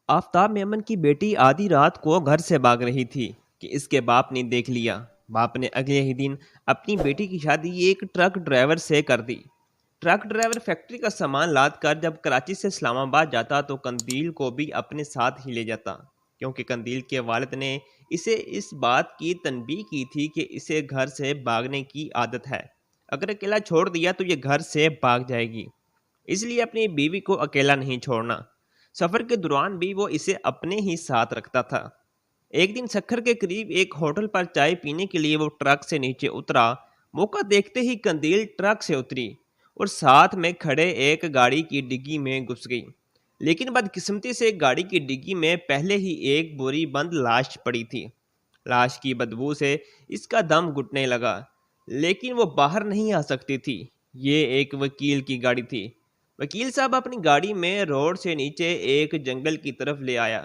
آفتاب میمن کی بیٹی آدھی رات کو گھر سے بھاگ رہی تھی کہ اس کے باپ نے دیکھ لیا۔ باپ نے اگلے ہی دن اپنی بیٹی کی شادی ایک ٹرک ڈرائیور سے کر دی۔ ٹرک ڈرائیور فیکٹری کا سامان لاد کر جب کراچی سے اسلام آباد جاتا تو قندیل کو بھی اپنے ساتھ ہی لے جاتا، کیونکہ قندیل کے والد نے اسے اس بات کی تنبیہ کی تھی کہ اسے گھر سے بھاگنے کی عادت ہے، اگر اکیلا چھوڑ دیا تو یہ گھر سے بھاگ جائے گی، اس لیے اپنی بیوی کو اکیلا نہیں چھوڑنا۔ سفر کے دوران بھی وہ اسے اپنے ہی ساتھ رکھتا تھا۔ ایک دن سکھر کے قریب ایک ہوٹل پر چائے پینے کے لیے وہ ٹرک سے نیچے اترا۔ موقع دیکھتے ہی قندیل ٹرک سے اتری اور ساتھ میں کھڑے ایک گاڑی کی ڈگی میں گھس گئی، لیکن بدقسمتی سے گاڑی کی ڈگی میں پہلے ہی ایک بوری بند لاش پڑی تھی۔ لاش کی بدبو سے اس کا دم گھٹنے لگا، لیکن وہ باہر نہیں آ سکتی تھی۔ یہ ایک وکیل کی گاڑی تھی۔ وکیل صاحب اپنی گاڑی میں روڈ سے نیچے ایک جنگل کی طرف لے آیا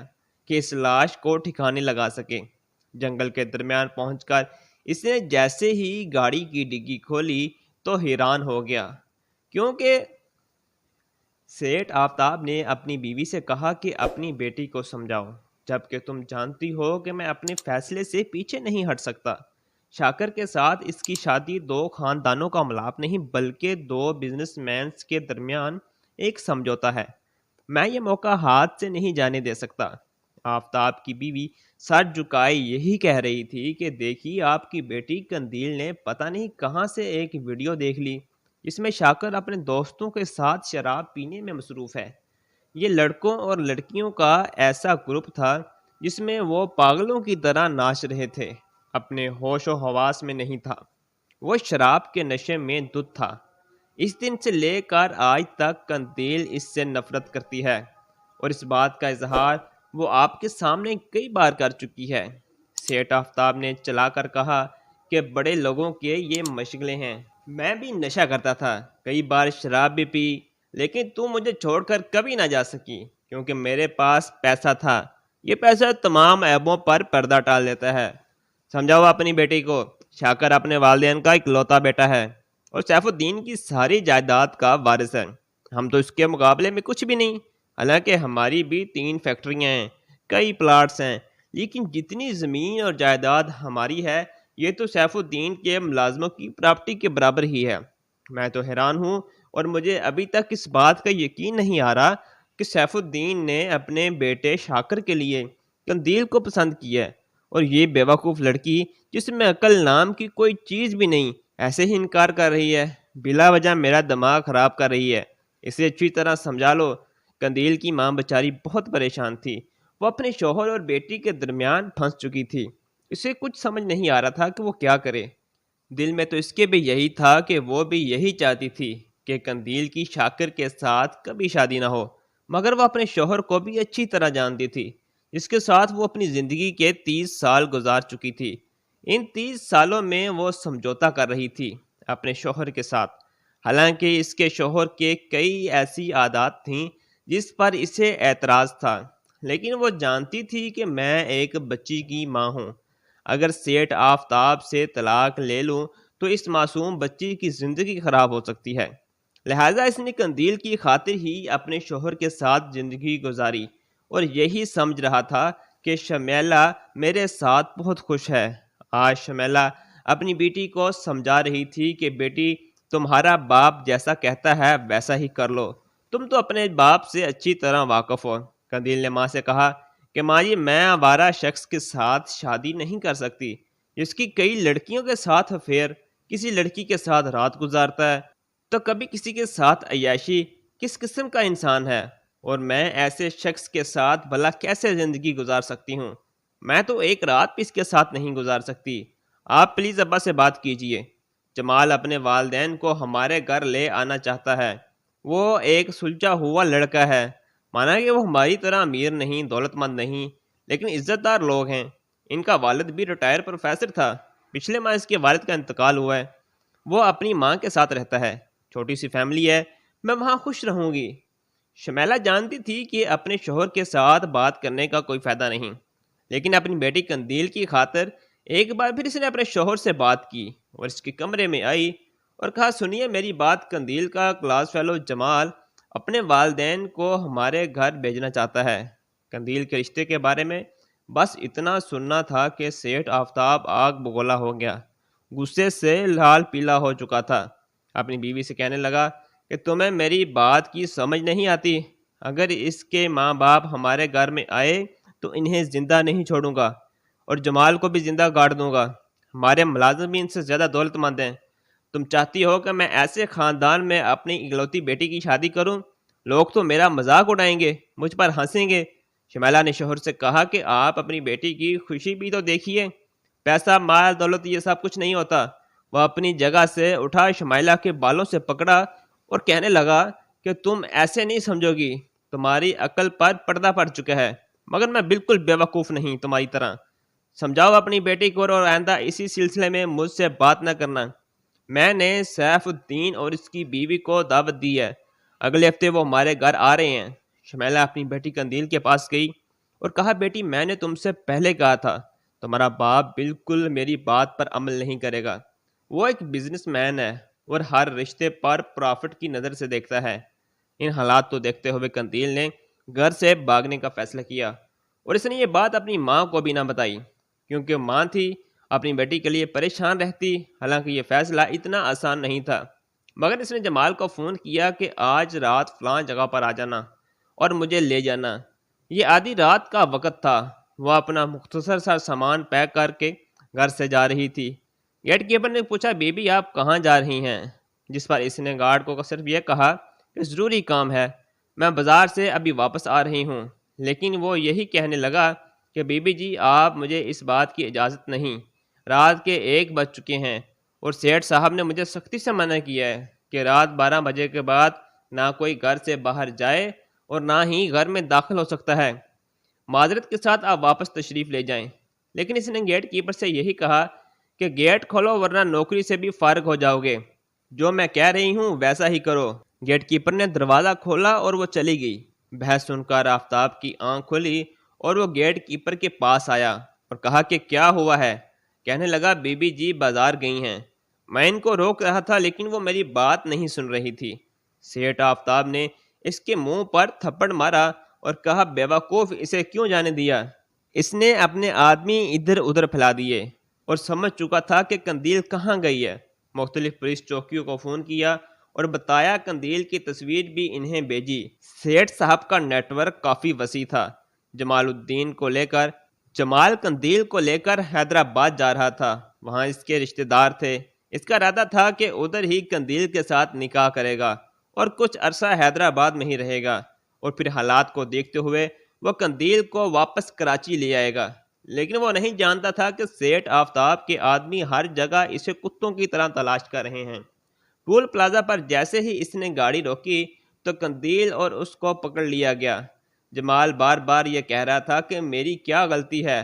کہ اس لاش کو ٹھکانے لگا سکے۔ جنگل کے درمیان پہنچ کر اس نے جیسے ہی گاڑی کی ڈگی کھولی تو حیران ہو گیا، کیونکہ سیٹھ آفتاب نے اپنی بیوی سے کہا کہ اپنی بیٹی کو سمجھاؤ، جبکہ تم جانتی ہو کہ میں اپنے فیصلے سے پیچھے نہیں ہٹ سکتا۔ شاکر کے ساتھ اس کی شادی دو خاندانوں کا ملاپ نہیں بلکہ دو بزنس مینز کے درمیان ایک سمجھوتا ہے، میں یہ موقع ہاتھ سے نہیں جانے دے سکتا۔ آفتاب کی بیوی سر جھکائے یہی کہہ رہی تھی کہ دیکھیے آپ کی بیٹی قندیل نے پتہ نہیں کہاں سے ایک ویڈیو دیکھ لی جس میں شاکر اپنے دوستوں کے ساتھ شراب پینے میں مصروف ہے۔ یہ لڑکوں اور لڑکیوں کا ایسا گروپ تھا جس میں وہ پاگلوں کی طرح ناچ رہے تھے، اپنے ہوش و حواس میں نہیں تھا، وہ شراب کے نشے میں دھت تھا۔ اس دن سے لے کر آج تک قندیل اس سے نفرت کرتی ہے، اور اس بات کا اظہار وہ آپ کے سامنے کئی بار کر چکی ہے۔ سیٹھ آفتاب نے چلا کر کہا کہ بڑے لوگوں کے یہ مشغلے ہیں، میں بھی نشہ کرتا تھا، کئی بار شراب بھی پی، لیکن تو مجھے چھوڑ کر کبھی نہ جا سکی کیونکہ میرے پاس پیسہ تھا۔ یہ پیسہ تمام عیبوں پر پردہ ڈال دیتا ہے۔ سمجھاؤ اپنی بیٹی کو، شاکر اپنے والدین کا اکلوتا بیٹا ہے اور سیف الدین کی ساری جائیداد کا وارث ہے، ہم تو اس کے مقابلے میں کچھ بھی نہیں۔ حالانکہ ہماری بھی 3 فیکٹریاں ہیں، کئی پلاٹس ہیں، لیکن جتنی زمین اور جائیداد ہماری ہے یہ تو سیف الدین کے ملازموں کی پراپرٹی کے برابر ہی ہے۔ میں تو حیران ہوں اور مجھے ابھی تک اس بات کا یقین نہیں آ رہا کہ سیف الدین نے اپنے بیٹے شاکر کے لیے قندیل کو پسند کیا ہے، اور یہ بیوقوف لڑکی جس میں عقل نام کی کوئی چیز بھی نہیں ایسے ہی انکار کر رہی ہے، بلا وجہ میرا دماغ خراب کر رہی ہے، اسے اچھی طرح سمجھا لو۔ قندیل کی ماں بیچاری بہت پریشان تھی، وہ اپنے شوہر اور بیٹی کے درمیان پھنس چکی تھی، اسے کچھ سمجھ نہیں آ رہا تھا کہ وہ کیا کرے۔ دل میں تو اس کے بھی یہی تھا کہ وہ بھی یہی چاہتی تھی کہ قندیل کی شاکر کے ساتھ کبھی شادی نہ ہو، مگر وہ اپنے شوہر کو بھی اچھی طرح جانتی تھی، جس کے ساتھ وہ اپنی زندگی کے 30 سال گزار چکی تھی۔ ان 30 سالوں میں وہ سمجھوتا کر رہی تھی اپنے شوہر کے ساتھ، حالانکہ اس کے شوہر کے کئی ایسی عادات تھیں جس پر اسے اعتراض تھا، لیکن وہ جانتی تھی کہ میں ایک بچی کی ماں ہوں، اگر سیٹھ آفتاب سے طلاق لے لوں تو اس معصوم بچی کی زندگی خراب ہو سکتی ہے، لہٰذا اس نے قندیل کی خاطر ہی اپنے شوہر کے ساتھ زندگی گزاری، اور یہی سمجھ رہا تھا کہ شمیلہ میرے ساتھ بہت خوش ہے۔ آج شمیلہ اپنی بیٹی کو سمجھا رہی تھی کہ بیٹی، تمہارا باپ جیسا کہتا ہے ویسا ہی کر لو، تم تو اپنے باپ سے اچھی طرح واقف ہو۔ قندیل نے ماں سے کہا کہ ماں جی، میں آوارہ شخص کے ساتھ شادی نہیں کر سکتی جس کی کئی لڑکیوں کے ساتھ افیئر، کسی لڑکی کے ساتھ رات گزارتا ہے تو کبھی کسی کے ساتھ عیاشی، کس قسم کا انسان ہے، اور میں ایسے شخص کے ساتھ بھلا کیسے زندگی گزار سکتی ہوں؟ میں تو ایک رات بھی اس کے ساتھ نہیں گزار سکتی، آپ پلیز ابا سے بات کیجئے۔ جمال اپنے والدین کو ہمارے گھر لے آنا چاہتا ہے، وہ ایک سلجھا ہوا لڑکا ہے، مانا کہ وہ ہماری طرح امیر نہیں، دولت مند نہیں، لیکن عزت دار لوگ ہیں، ان کا والد بھی ریٹائر پروفیسر تھا، پچھلے ماہ اس کے والد کا انتقال ہوا ہے، وہ اپنی ماں کے ساتھ رہتا ہے، چھوٹی سی فیملی ہے، میں وہاں خوش رہوں گی۔ شمیلہ جانتی تھی کہ اپنے شوہر کے ساتھ بات کرنے کا کوئی فائدہ نہیں، لیکن اپنی بیٹی قندیل کی خاطر ایک بار پھر اس نے اپنے شوہر سے بات کی اور اس کے کمرے میں آئی اور کہا، سنیے میری بات، قندیل کا کلاس فیلو جمال اپنے والدین کو ہمارے گھر بھیجنا چاہتا ہے۔ قندیل کے رشتے کے بارے میں بس اتنا سننا تھا کہ سیٹھ آفتاب آگ بگولا ہو گیا، غصے سے لال پیلا ہو چکا تھا۔ اپنی بیوی سے کہنے لگا کہ تمہیں میری بات کی سمجھ نہیں آتی؟ اگر اس کے ماں باپ ہمارے گھر میں آئے تو انہیں زندہ نہیں چھوڑوں گا اور جمال کو بھی زندہ گاڑ دوں گا۔ ہمارے ملازم بھی ان سے زیادہ دولت مند ہیں۔ تم چاہتی ہو کہ میں ایسے خاندان میں اپنی اکلوتی بیٹی کی شادی کروں؟ لوگ تو میرا مذاق اڑائیں گے، مجھ پر ہنسیں گے۔ شمیلہ نے شوہر سے کہا کہ آپ اپنی بیٹی کی خوشی بھی تو دیکھیے، پیسہ مال دولت یہ سب کچھ نہیں ہوتا۔ وہ اپنی جگہ سے اٹھا، شمیلہ کے بالوں سے پکڑا اور کہنے لگا کہ تم ایسے نہیں سمجھو گی، تمہاری عقل پر پردہ پڑ چکا ہے، مگر میں بالکل بے وقوف نہیں تمہاری طرح۔ سمجھاؤ اپنی بیٹی کو اور آئندہ اسی سلسلے میں مجھ سے بات نہ کرنا۔ میں نے سیف الدین اور اس کی بیوی کو دعوت دی ہے، اگلے ہفتے وہ ہمارے گھر آ رہے ہیں۔ شمیلہ اپنی بیٹی قندیل کے پاس گئی اور کہا، بیٹی میں نے تم سے پہلے کہا تھا، تمہارا باپ بالکل میری بات پر عمل نہیں کرے گا۔ وہ ایک بزنس مین ہے اور ہر رشتے پر پرافٹ کی نظر سے دیکھتا ہے۔ ان حالات کو دیکھتے ہوئے قندیل نے گھر سے بھاگنے کا فیصلہ کیا اور اس نے یہ بات اپنی ماں کو بھی نہ بتائی، کیونکہ ماں تھی اپنی بیٹی کے لیے پریشان رہتی۔ حالانکہ یہ فیصلہ اتنا آسان نہیں تھا، مگر اس نے جمال کو فون کیا کہ آج رات فلاں جگہ پر آ جانا اور مجھے لے جانا۔ یہ آدھی رات کا وقت تھا، وہ اپنا مختصر سا سامان پیک کر کے گھر سے جا رہی تھی۔ گیٹ کیپر نے پوچھا، بیبی آپ کہاں جا رہی ہیں؟ جس پر اس نے گارڈ کو صرف یہ کہا کہ ضروری کام ہے، میں بازار سے ابھی واپس آ رہی ہوں۔ لیکن وہ یہی کہنے لگا کہ بیبی جی آپ مجھے اس بات کی اجازت نہیں، رات کے 1 بج چکے ہیں اور سیٹھ صاحب نے مجھے سختی سے منع کیا ہے کہ رات 12 بجے کے بعد نہ کوئی گھر سے باہر جائے اور نہ ہی گھر میں داخل ہو سکتا ہے۔ معذرت کے ساتھ آپ واپس تشریف لے جائیں۔ لیکن اس نے گیٹ کیپر سے یہی کہا کہ گیٹ کھولو ورنہ نوکری سے بھی فارغ ہو جاؤ گے، جو میں کہہ رہی ہوں ویسا ہی کرو۔ گیٹ کیپر نے دروازہ کھولا اور وہ چلی گئی۔ بحث سن کر آفتاب کی آنکھ کھلی اور وہ گیٹ کیپر کے پاس آیا اور کہا کہ کیا ہوا ہے؟ کہنے لگا، بیبی جی بازار گئی ہیں، میں ان کو روک رہا تھا لیکن وہ میری بات نہیں سن رہی تھی۔ سیٹھ آفتاب نے اس کے منہ پر تھپڑ مارا اور کہا، بے وقوف، اسے کیوں جانے دیا؟ اس نے اپنے آدمی ادھر ادھر پھیلا دیے اور سمجھ چکا تھا کہ قندیل کہاں گئی ہے۔ مختلف پولیس چوکیوں کو فون کیا اور بتایا، قندیل کی تصویر بھی انہیں بھیجی۔ سیٹھ صاحب کا نیٹ ورک کافی وسیع تھا۔ جمال قندیل کو لے کر حیدرآباد جا رہا تھا، وہاں اس کے رشتہ دار تھے۔ اس کا ارادہ تھا کہ ادھر ہی قندیل کے ساتھ نکاح کرے گا اور کچھ عرصہ حیدرآباد میں ہی رہے گا اور پھر حالات کو دیکھتے ہوئے وہ قندیل کو واپس کراچی لے آئے گا۔ لیکن وہ نہیں جانتا تھا کہ سیٹھ آفتاب کے آدمی ہر جگہ اسے کتوں کی طرح تلاش کر رہے ہیں۔ ٹول پلازا پر جیسے ہی اس نے گاڑی روکی تو قندیل اور اس کو پکڑ لیا گیا۔ جمال بار بار یہ کہہ رہا تھا کہ میری کیا غلطی ہے،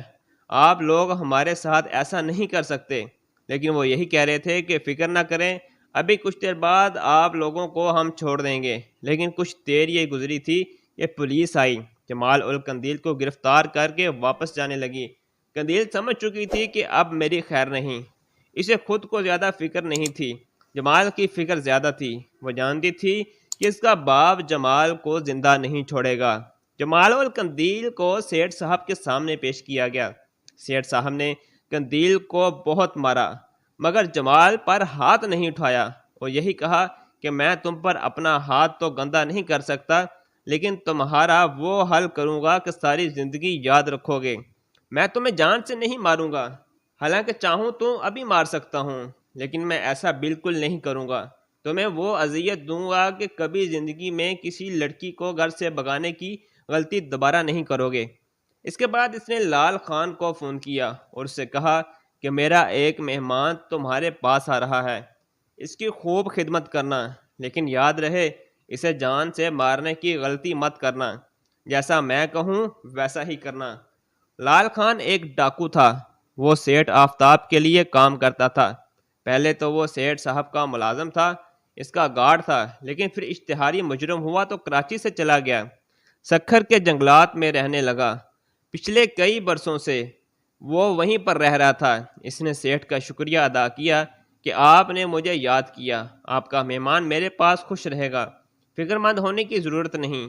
آپ لوگ ہمارے ساتھ ایسا نہیں کر سکتے، لیکن وہ یہی کہہ رہے تھے کہ فکر نہ کریں، ابھی کچھ دیر بعد آپ لوگوں کو ہم چھوڑ دیں گے۔ لیکن کچھ دیر یہ گزری تھی کہ پولیس آئی، جمال اور قندیل کو گرفتار کر کے واپس جانے لگی۔ قندیل سمجھ چکی تھی کہ اب میری خیر نہیں، اسے خود کو زیادہ فکر نہیں تھی، جمال کی فکر زیادہ تھی۔ وہ جانتی تھی کہ اس کا باپ جمال کو زندہ نہیں چھوڑے گا۔ جمال اور قندیل کو سیٹھ صاحب کے سامنے پیش کیا گیا۔ سیٹھ صاحب نے قندیل کو بہت مارا مگر جمال پر ہاتھ نہیں اٹھایا اور یہی کہا کہ میں تم پر اپنا ہاتھ تو گندا نہیں کر سکتا، لیکن تمہارا وہ حل کروں گا کہ ساری زندگی یاد رکھو گے۔ میں تمہیں جان سے نہیں ماروں گا، حالانکہ چاہوں تو ابھی مار سکتا ہوں، لیکن میں ایسا بالکل نہیں کروں گا۔ تمہیں وہ اذیت دوں گا کہ کبھی زندگی میں کسی لڑکی کو گھر سے بھگانے کی غلطی دوبارہ نہیں کرو گے۔ اس کے بعد اس نے لال خان کو فون کیا اور اس سے کہا کہ میرا ایک مہمان تمہارے پاس آ رہا ہے، اس کی خوب خدمت کرنا، لیکن یاد رہے اسے جان سے مارنے کی غلطی مت کرنا، جیسا میں کہوں ویسا ہی کرنا۔ لال خان ایک ڈاکو تھا، وہ سیٹھ آفتاب کے لیے کام کرتا تھا۔ پہلے تو وہ سیٹھ صاحب کا ملازم تھا، اس کا گارڈ تھا، لیکن پھر اشتہاری مجرم ہوا تو کراچی سے چلا گیا، سکھر کے جنگلات میں رہنے لگا۔ پچھلے کئی برسوں سے وہ وہیں پر رہ رہا تھا۔ اس نے سیٹھ کا شکریہ ادا کیا کہ آپ نے مجھے یاد کیا، آپ کا مہمان میرے پاس خوش رہے گا، فکر مند ہونے کی ضرورت نہیں۔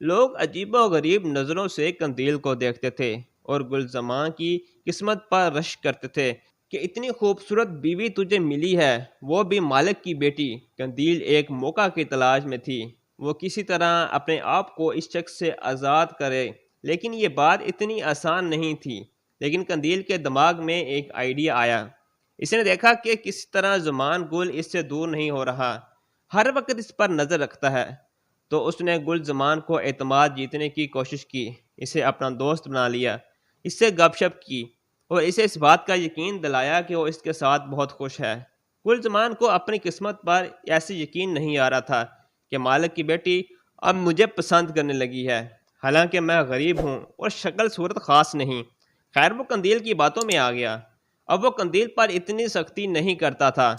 لوگ عجیب و غریب نظروں سے قندیل کو دیکھتے تھے اور گلزمان کی قسمت پر رشک کرتے تھے کہ اتنی خوبصورت بیوی تجھے ملی ہے، وہ بھی مالک کی بیٹی۔ قندیل ایک موقع کی تلاش میں تھی، وہ کسی طرح اپنے آپ کو اس شخص سے آزاد کرے، لیکن یہ بات اتنی آسان نہیں تھی۔ لیکن قندیل کے دماغ میں ایک آئیڈیا آیا۔ اس نے دیکھا کہ کس طرح زمان گل اس سے دور نہیں ہو رہا، ہر وقت اس پر نظر رکھتا ہے۔ تو اس نے گل زمان کو اعتماد جیتنے کی کوشش کی، اسے اپنا دوست بنا لیا، اس سے گپ شپ کی اور اسے اس بات کا یقین دلایا کہ وہ اس کے ساتھ بہت خوش ہے۔ گل زمان کو اپنی قسمت پر ایسے یقین نہیں آ رہا تھا کہ مالک کی بیٹی اب مجھے پسند کرنے لگی ہے، حالانکہ میں غریب ہوں اور شکل صورت خاص نہیں۔ خیر وہ قندیل کی باتوں میں آ گیا، اب وہ قندیل پر اتنی سختی نہیں کرتا تھا۔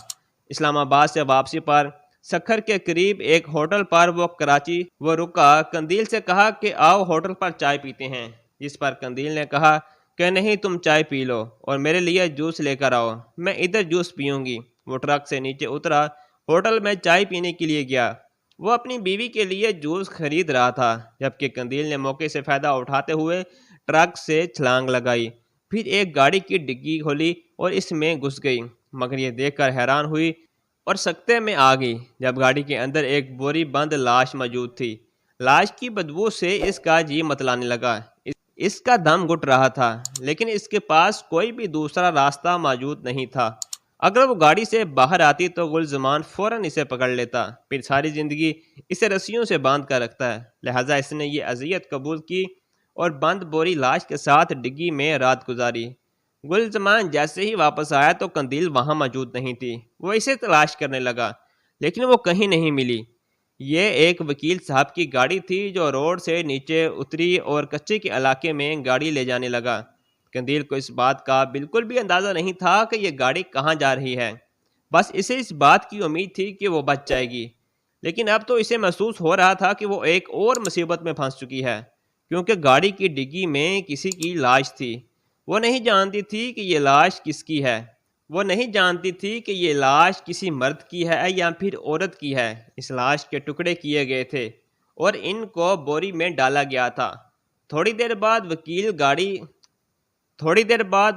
اسلام آباد سے واپسی پر سکھر کے قریب ایک ہوٹل پر وہ رکا، قندیل سے کہا کہ آؤ ہوٹل پر چائے پیتے ہیں، جس پر قندیل نے کہا کہ نہیں، تم چائے پی لو اور میرے لیے جوس لے کر آؤ، میں ادھر جوس پیوں گی۔ وہ ٹرک سے نیچے اترا، ہوٹل میں چائے پینے کے لیے گیا۔ وہ اپنی بیوی کے لیے جوس خرید رہا تھا، جبکہ قندیل نے موقع سے فائدہ اٹھاتے ہوئے ٹرک سے چھلانگ لگائی، پھر ایک گاڑی کی ڈگی کھولی اور اس میں گھس گئی، مگر یہ دیکھ کر حیران ہوئی اور سکتے میں آ گئی جب گاڑی کے اندر ایک بوری بند لاش موجود تھی۔ لاش کی بدبو سے اس کا جی متلانے لگا، اس کا دم گھٹ رہا تھا، لیکن اس کے پاس کوئی بھی دوسرا راستہ موجود نہیں تھا۔ اگر وہ گاڑی سے باہر آتی تو گلزمان فوراً اسے پکڑ لیتا، پھر ساری زندگی اسے رسیوں سے باندھ کر رکھتا ہے۔ لہٰذا اس نے یہ اذیت قبول کی اور بند بوری لاش کے ساتھ ڈگی میں رات گزاری۔ گلزمان جیسے ہی واپس آیا تو قندیل وہاں موجود نہیں تھی۔ وہ اسے تلاش کرنے لگا، لیکن وہ کہیں نہیں ملی۔ یہ ایک وکیل صاحب کی گاڑی تھی جو روڈ سے نیچے اتری اور کچے کے علاقے میں گاڑی لے جانے لگا۔ قندیل کو اس بات کا بالکل بھی اندازہ نہیں تھا کہ یہ گاڑی کہاں جا رہی ہے، بس اسے اس بات کی امید تھی کہ وہ بچ جائے گی۔ لیکن اب تو اسے محسوس ہو رہا تھا کہ وہ ایک اور مصیبت میں پھنس چکی ہے، کیونکہ گاڑی کی ڈگی میں کسی کی لاش تھی۔ وہ نہیں جانتی تھی کہ یہ لاش کس کی ہے، وہ نہیں جانتی تھی کہ یہ لاش کسی مرد کی ہے یا پھر عورت کی ہے۔ اس لاش کے ٹکڑے کیے گئے تھے اور ان کو بوری میں ڈالا گیا تھا۔ تھوڑی دیر بعد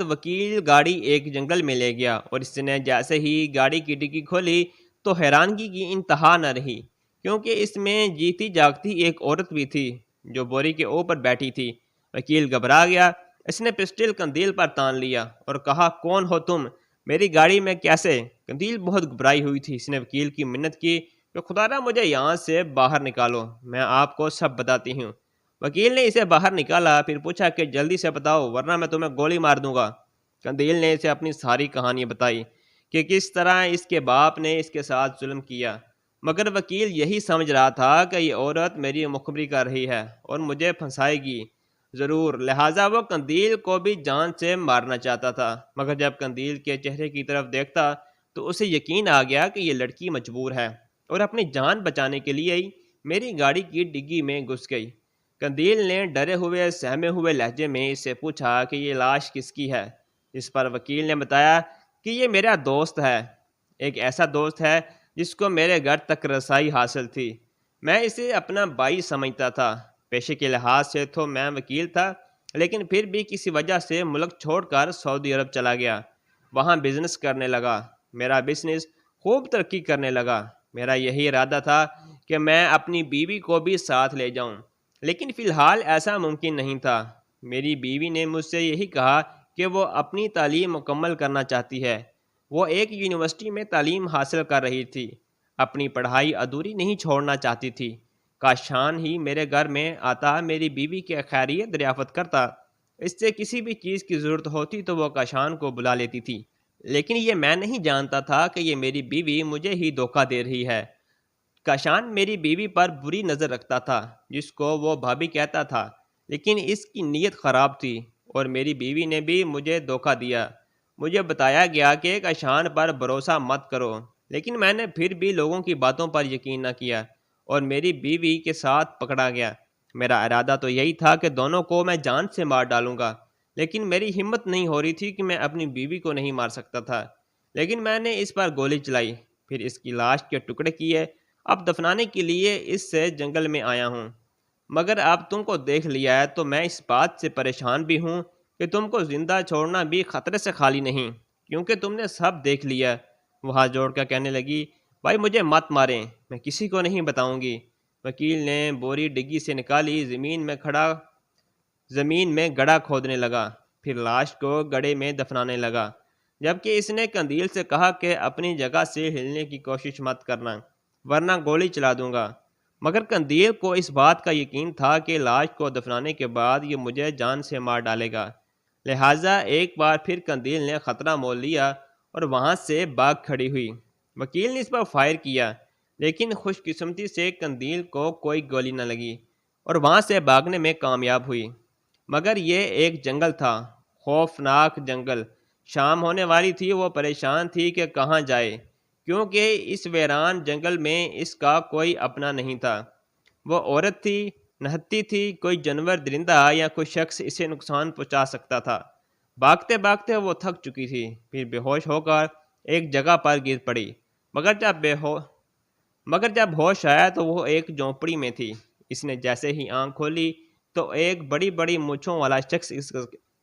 وکیل گاڑی ایک جنگل میں لے گیا اور اس نے جیسے ہی گاڑی کی ڈگی کھولی تو حیرانگی کی انتہا نہ رہی، کیونکہ اس میں جیتی جاگتی ایک عورت بھی تھی جو بوری کے اوپر بیٹھی تھی۔ وکیل گھبرا گیا، اس نے پسٹل قندیل پر تان لیا اور کہا، کون ہو تم؟ میری گاڑی میں کیسے؟ قندیل بہت گھبرائی ہوئی تھی، اس نے وکیل کی منت کی کہ خدا را مجھے یہاں سے باہر نکالو، میں آپ کو سب بتاتی ہوں۔ وکیل نے اسے باہر نکالا، پھر پوچھا کہ جلدی سے بتاؤ ورنہ میں تمہیں گولی مار دوں گا۔ قندیل نے اسے اپنی ساری کہانی بتائی کہ کس طرح اس کے باپ نے اس کے ساتھ ظلم کیا، مگر وکیل یہی سمجھ رہا تھا کہ یہ عورت میری مخبری کر رہی ہے اور مجھے پھنسائے گی ضرور، لہٰذا وہ قندیل کو بھی جان سے مارنا چاہتا تھا۔ مگر جب قندیل کے چہرے کی طرف دیکھتا تو اسے یقین آ گیا کہ یہ لڑکی مجبور ہے اور اپنی جان بچانے کے لیے ہی میری گاڑی کی ڈگی میں گھس گئی۔ قندیل نے ڈرے ہوئے سہمے ہوئے لہجے میں اس سے پوچھا کہ یہ لاش کس کی ہے، اس پر وکیل نے بتایا کہ یہ میرا دوست ہے، ایک ایسا دوست ہے جس کو میرے گھر تک رسائی حاصل تھی۔ میں اسے اپنا بھائی سمجھتا تھا، پیشے کے لحاظ سے تو میں وکیل تھا، لیکن پھر بھی کسی وجہ سے ملک چھوڑ کر سعودی عرب چلا گیا، وہاں بزنس کرنے لگا۔ میرا بزنس خوب ترقی کرنے لگا، میرا یہی ارادہ تھا کہ میں اپنی بیوی کو بھی ساتھ لے جاؤں، لیکن فی الحال ایسا ممکن نہیں تھا۔ میری بیوی نے مجھ سے یہی کہا کہ وہ اپنی تعلیم مکمل کرنا چاہتی ہے، وہ ایک یونیورسٹی میں تعلیم حاصل کر رہی تھی، اپنی پڑھائی ادھوری نہیں چھوڑنا چاہتی تھی۔ کاشان ہی میرے گھر میں آتا، میری بیوی کی خیریت دریافت کرتا، اس سے کسی بھی چیز کی ضرورت ہوتی تو وہ کاشان کو بلا لیتی تھی، لیکن یہ میں نہیں جانتا تھا کہ یہ میری بیوی مجھے ہی دھوکہ دے رہی ہے۔ کاشان میری بیوی پر بری نظر رکھتا تھا، جس کو وہ بھابھی کہتا تھا، لیکن اس کی نیت خراب تھی اور میری بیوی نے بھی مجھے دھوکہ دیا۔ مجھے بتایا گیا کہ کاشان پر بھروسہ مت کرو، لیکن میں نے پھر بھی لوگوں کی باتوں پر یقین نہ کیا اور میری بیوی کے ساتھ پکڑا گیا۔ میرا ارادہ تو یہی تھا کہ دونوں کو میں جان سے مار ڈالوں گا، لیکن میری ہمت نہیں ہو رہی تھی کہ میں اپنی بیوی کو نہیں مار سکتا تھا، لیکن میں نے اس پر گولی چلائی، پھر اس کی لاش کے ٹکڑے کیے، اب دفنانے کے لیے اس سے جنگل میں آیا ہوں۔ مگر اب تم کو دیکھ لیا ہے تو میں اس بات سے پریشان بھی ہوں کہ تم کو زندہ چھوڑنا بھی خطرے سے خالی نہیں، کیونکہ تم نے سب دیکھ لیا۔ وہ ہاتھ جوڑ کر کہنے لگی، بھائی مجھے مت ماریں، میں کسی کو نہیں بتاؤں گی۔ وکیل نے بوری ڈگی سے نکالی، زمین میں گڑھا کھودنے لگا، پھر لاش کو گڑھے میں دفنانے لگا، جبکہ اس نے قندیل سے کہا کہ اپنی جگہ سے ہلنے کی کوشش مت کرنا ورنہ گولی چلا دوں گا۔ مگر قندیل کو اس بات کا یقین تھا کہ لاش کو دفنانے کے بعد یہ مجھے جان سے مار ڈالے گا، لہٰذا ایک بار پھر قندیل نے خطرہ مول لیا اور وہاں سے بھاگ کھڑی ہوئی۔ وکیل نے اس پر فائر کیا، لیکن خوش قسمتی سے قندیل کو کوئی گولی نہ لگی اور وہاں سے بھاگنے میں کامیاب ہوئی۔ مگر یہ ایک جنگل تھا، خوفناک جنگل۔ شام ہونے والی تھی، وہ پریشان تھی کہ کہاں جائے، کیونکہ اس ویران جنگل میں اس کا کوئی اپنا نہیں تھا۔ وہ عورت تھی، نہتی تھی، کوئی جانور، درندہ یا کوئی شخص اسے نقصان پہنچا سکتا تھا۔ بھاگتے بھاگتے وہ تھک چکی تھی، پھر بے ہوش ہو کر ایک جگہ پر گر پڑی۔ مگر جب ہوش آیا تو وہ ایک جھونپڑی میں تھی۔ اس نے جیسے ہی آنکھ کھولی تو ایک بڑی بڑی مونچھوں والا شخص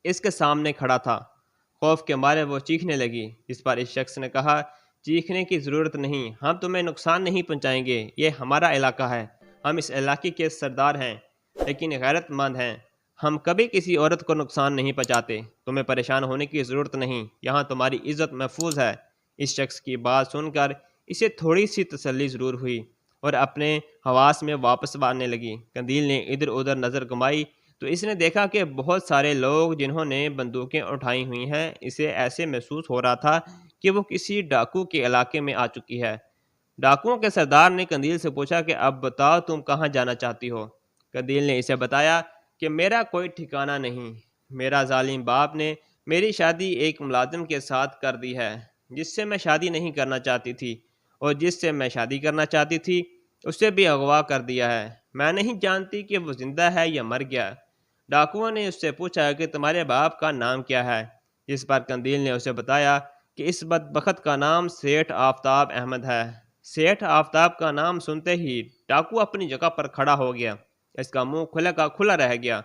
اس کے سامنے کھڑا تھا۔ خوف کے مارے وہ چیخنے لگی، اس پر اس شخص نے کہا، چیخنے کی ضرورت نہیں، ہم تمہیں نقصان نہیں پہنچائیں گے، یہ ہمارا علاقہ ہے، ہم اس علاقے کے سردار ہیں، لیکن غیرت مند ہیں، ہم کبھی کسی عورت کو نقصان نہیں پہنچاتے، تمہیں پریشان ہونے کی ضرورت نہیں، یہاں تمہاری عزت محفوظ ہے۔ اس شخص کی بات سن کر اسے تھوڑی سی تسلی ضرور ہوئی اور اپنے حواس میں واپس آنے لگی۔ قندیل نے ادھر ادھر نظر گھمائی تو اس نے دیکھا کہ بہت سارے لوگ جنہوں نے بندوقیں اٹھائی ہوئی ہیں۔ اسے ایسے محسوس ہو رہا تھا کہ وہ کسی ڈاکو کے علاقے میں آ چکی ہے۔ ڈاکوؤں کے سردار نے قندیل سے پوچھا کہ اب بتاؤ تم کہاں جانا چاہتی ہو۔ قندیل نے اسے بتایا کہ میرا کوئی ٹھکانہ نہیں، میرا ظالم باپ نے میری شادی ایک ملازم کے ساتھ کر دی ہے جس سے میں شادی نہیں کرنا چاہتی تھی، اور جس سے میں شادی کرنا چاہتی تھی اسے بھی اغوا کر دیا ہے۔ میں نہیں جانتی کہ وہ زندہ ہے یا مر گیا۔ ڈاکوؤں نے اس سے پوچھا کہ تمہارے باپ کا نام کیا ہے، جس پر قندیل نے اسے بتایا کہ اس بدبخت کا نام سیٹھ آفتاب احمد ہے۔ سیٹھ آفتاب کا نام سنتے ہی ڈاکو اپنی جگہ پر کھڑا ہو گیا، اس کا منہ کھلا کا کھلا رہ گیا،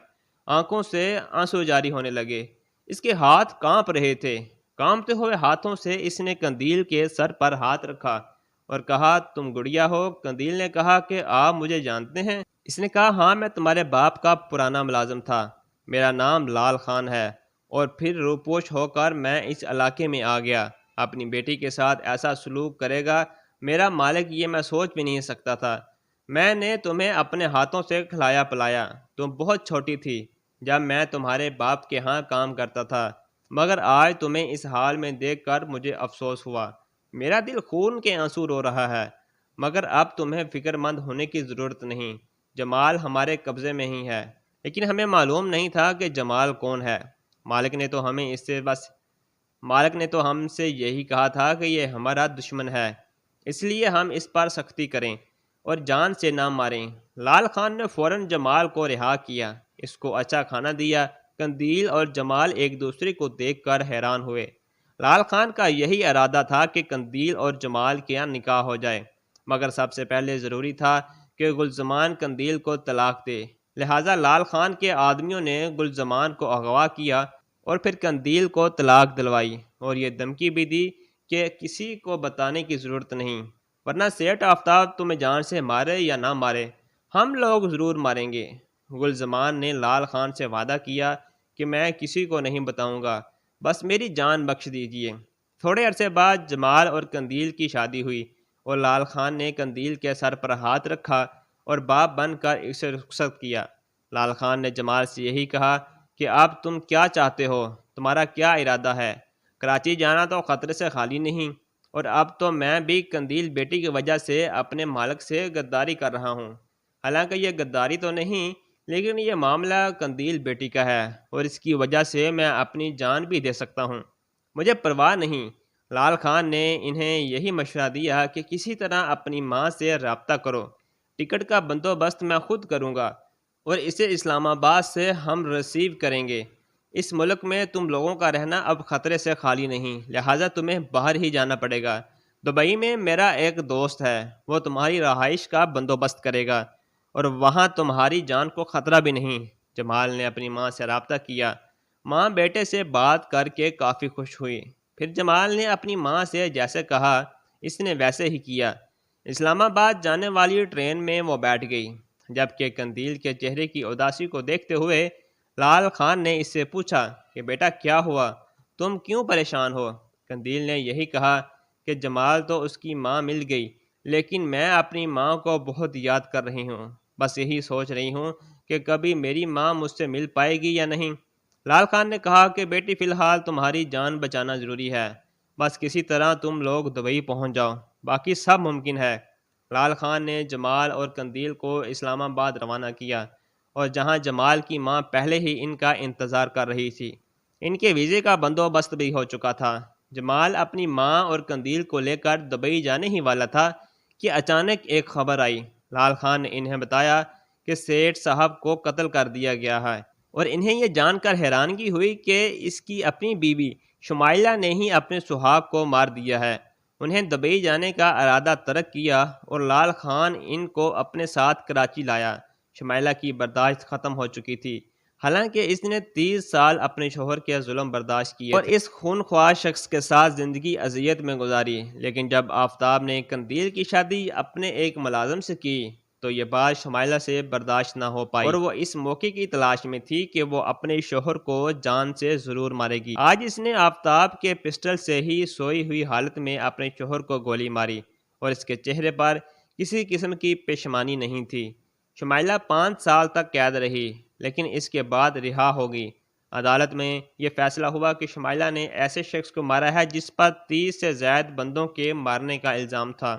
آنکھوں سے آنسو جاری ہونے لگے، اس کے ہاتھ کانپ رہے تھے۔ کانپتے ہوئے ہاتھوں سے اس نے قندیل کے سر پر ہاتھ رکھا اور کہا، تم گڑیا ہو؟ قندیل نے کہا کہ آپ مجھے جانتے ہیں؟ اس نے کہا، ہاں میں تمہارے باپ کا پرانا ملازم تھا، میرا نام لال خان ہے، اور پھر روپوش ہو کر میں اس علاقے میں آ گیا۔ اپنی بیٹی کے ساتھ ایسا سلوک کرے گا میرا مالک، یہ میں سوچ بھی نہیں سکتا تھا۔ میں نے تمہیں اپنے ہاتھوں سے کھلایا پلایا، تم بہت چھوٹی تھی جب میں تمہارے باپ کے ہاں کام کرتا تھا، مگر آج تمہیں اس حال میں دیکھ کر مجھے افسوس ہوا، میرا دل خون کے آنسو رو رہا ہے۔ مگر اب تمہیں فکر مند ہونے کی ضرورت نہیں، جمال ہمارے قبضے میں ہی ہے، لیکن ہمیں معلوم نہیں تھا کہ جمال کون ہے۔ مالک نے تو ہم سے یہی کہا تھا کہ یہ ہمارا دشمن ہے، اس لیے ہم اس پر سختی کریں اور جان سے نہ ماریں۔ لال خان نے فوراً جمال کو رہا کیا، اس کو اچھا کھانا دیا۔ قندیل اور جمال ایک دوسرے کو دیکھ کر حیران ہوئے۔ لال خان کا یہی ارادہ تھا کہ قندیل اور جمال کا نکاح ہو جائے، مگر سب سے پہلے ضروری تھا کہ گلزمان قندیل کو طلاق دے، لہٰذا لال خان کے آدمیوں نے گلزمان کو اغوا کیا اور پھر قندیل کو طلاق دلوائی، اور یہ دھمکی بھی دی کہ کسی کو بتانے کی ضرورت نہیں، ورنہ سیٹھ آفتاب تمہیں جان سے مارے یا نہ مارے، ہم لوگ ضرور ماریں گے۔ گلزمان نے لال خان سے وعدہ کیا کہ میں کسی کو نہیں بتاؤں گا، بس میری جان بخش دیجیے۔ تھوڑے عرصے بعد جمال اور قندیل کی شادی ہوئی، اور لال خان نے قندیل کے سر پر ہاتھ رکھا اور باپ بن کر اسے رخصت کیا۔ لال خان نے جمال سے یہی کہا کہ اب تم کیا چاہتے ہو، تمہارا کیا ارادہ ہے؟ کراچی جانا تو خطرے سے خالی نہیں، اور اب تو میں بھی قندیل بیٹی کی وجہ سے اپنے مالک سے غداری کر رہا ہوں۔ حالانکہ یہ غداری تو نہیں، لیکن یہ معاملہ قندیل بیٹی کا ہے، اور اس کی وجہ سے میں اپنی جان بھی دے سکتا ہوں، مجھے پرواہ نہیں۔ لال خان نے انہیں یہی مشورہ دیا کہ کسی طرح اپنی ماں سے رابطہ کرو، ٹکٹ کا بندوبست میں خود کروں گا اور اسے اسلام آباد سے ہم ریسیو کریں گے۔ اس ملک میں تم لوگوں کا رہنا اب خطرے سے خالی نہیں، لہٰذا تمہیں باہر ہی جانا پڑے گا۔ دبئی میں میرا ایک دوست ہے، وہ تمہاری رہائش کا بندوبست کرے گا۔ اور وہاں تمہاری جان کو خطرہ بھی نہیں۔ جمال نے اپنی ماں سے رابطہ کیا۔ ماں بیٹے سے بات کر کے کافی خوش ہوئی۔ پھر جمال نے اپنی ماں سے جیسے کہا اس نے ویسے ہی کیا۔ اسلام آباد جانے والی ٹرین میں وہ بیٹھ گئی، جبکہ قندیل کے چہرے کی اداسی کو دیکھتے ہوئے لال خان نے اس سے پوچھا کہ بیٹا کیا ہوا، تم کیوں پریشان ہو؟ قندیل نے یہی کہا کہ جمال تو اس کی ماں مل گئی، لیکن میں اپنی ماں کو بہت یاد کر رہی ہوں، بس یہی سوچ رہی ہوں کہ کبھی میری ماں مجھ سے مل پائے گی یا نہیں۔ لال خان نے کہا کہ بیٹی فی الحال تمہاری جان بچانا ضروری ہے، بس کسی طرح تم لوگ دبئی پہنچ جاؤ، باقی سب ممکن ہے۔ لال خان نے جمال اور قندیل کو اسلام آباد روانہ کیا، اور جہاں جمال کی ماں پہلے ہی ان کا انتظار کر رہی تھی، ان کے ویزے کا بندوبست بھی ہو چکا تھا۔ جمال اپنی ماں اور قندیل کو لے کر دبئی جانے ہی والا تھا کہ اچانک ایک خبر آئی۔ لال خان نے انہیں بتایا کہ سیٹھ صاحب کو قتل کر دیا گیا ہے، اور انہیں یہ جان کر حیرانگی ہوئی کہ اس کی اپنی بیوی شمائلہ نے ہی اپنے سہاگ کو مار دیا ہے۔ انہیں دبئی جانے کا ارادہ ترک کیا اور لال خان ان کو اپنے ساتھ کراچی لایا۔ شمائلہ کی برداشت ختم ہو چکی تھی، حالانکہ اس نے 30 سال اپنے شوہر کے ظلم برداشت کیے اور اس خونخوار شخص کے ساتھ زندگی اذیت میں گزاری۔ لیکن جب آفتاب نے قندیل کی شادی اپنے ایک ملازم سے کی تو یہ بات شمائلہ سے برداشت نہ ہو پائی، اور وہ اس موقع کی تلاش میں تھی کہ وہ اپنے شوہر کو جان سے ضرور مارے گی۔ آج اس نے آفتاب کے پسٹل سے ہی سوئی ہوئی حالت میں اپنے شوہر کو گولی ماری، اور اس کے چہرے پر کسی قسم کی پشیمانی نہیں تھی۔ شمائلہ 5 سال تک قید رہی، لیکن اس کے بعد رہا ہو گئی۔ عدالت میں یہ فیصلہ ہوا کہ شمائلہ نے ایسے شخص کو مارا ہے جس پر 30 سے زائد بندوں کے مارنے کا الزام تھا،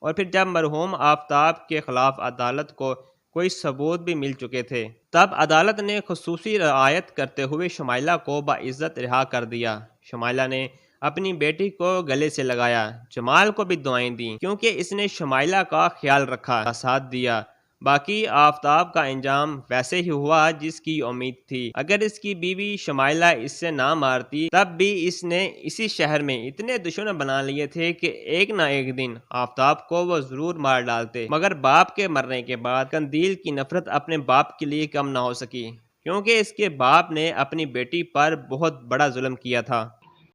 اور پھر جب مرحوم آفتاب کے خلاف عدالت کو کوئی ثبوت بھی مل چکے تھے، تب عدالت نے خصوصی رعایت کرتے ہوئے شمائلہ کو باعزت رہا کر دیا۔ شمائلہ نے اپنی بیٹی کو گلے سے لگایا، جمال کو بھی دعائیں دیں کیونکہ اس نے شمائلہ کا خیال رکھا، ساتھ دیا۔ باقی آفتاب کا انجام ویسے ہی ہوا جس کی امید تھی۔ اگر اس کی بیوی شمائلہ اس سے نہ مارتی تب بھی اس نے اسی شہر میں اتنے دشمن بنا لیے تھے کہ ایک نہ ایک دن آفتاب کو وہ ضرور مار ڈالتے۔ مگر باپ کے مرنے کے بعد قندیل کی نفرت اپنے باپ کے لیے کم نہ ہو سکی، کیونکہ اس کے باپ نے اپنی بیٹی پر بہت بڑا ظلم کیا تھا۔